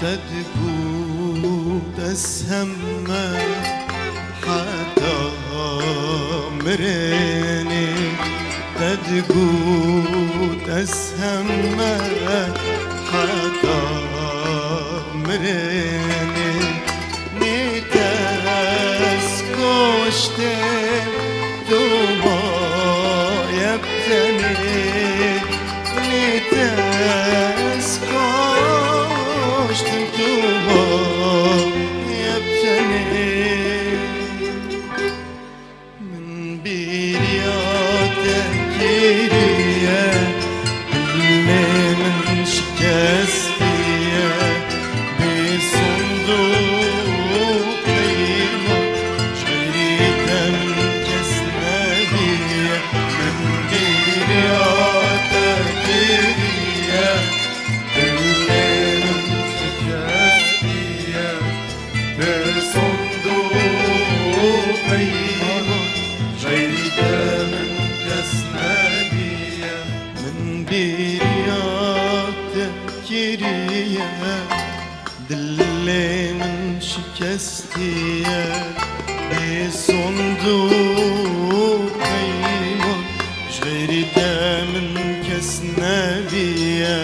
تدقو تسهمّا حتى مريني تدقو تسهمّا حتى مريني نيتاس كوشتي دوما يبتني نيتاس كوشتي دوما يبتني من بيرياتك كيريا اللي من شكستيا بصندوق قيمة شريتها من كسنادية من بيرياتك كيريا اللي من شكستيا بصندوق قيمة شريتها من كسنادية من بيرياتك كيريا دلي من شكستيا بصندوق قيمة شغيري من كسنادية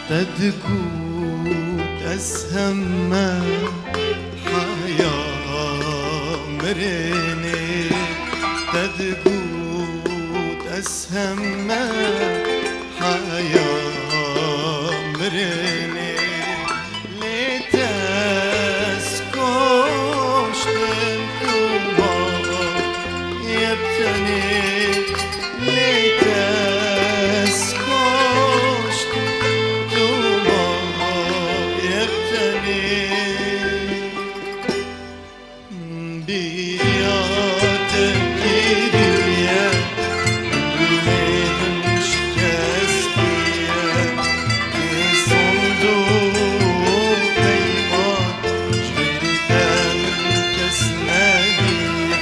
تدقو تسهمّا حياة مريني تدقو تسهمّا حياة مريني ليتاس كوشتن دوما يبتني ليتاس كوشتن بيرياتك كيريا اللي من شكستيا بصندوق قيمة شغيرتها من كسنادية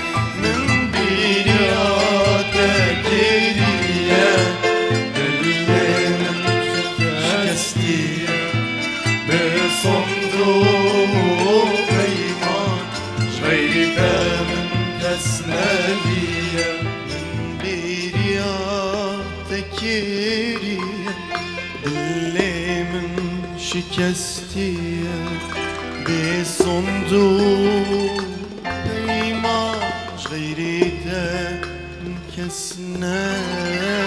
من بيرياتك كيريا اللي من شكستيا بصندوق قيمة شغيرتها من كسنادية من بيرياتك كيريا اللي من شكستيا بصندوق قيمة شغيرتها من كسنادية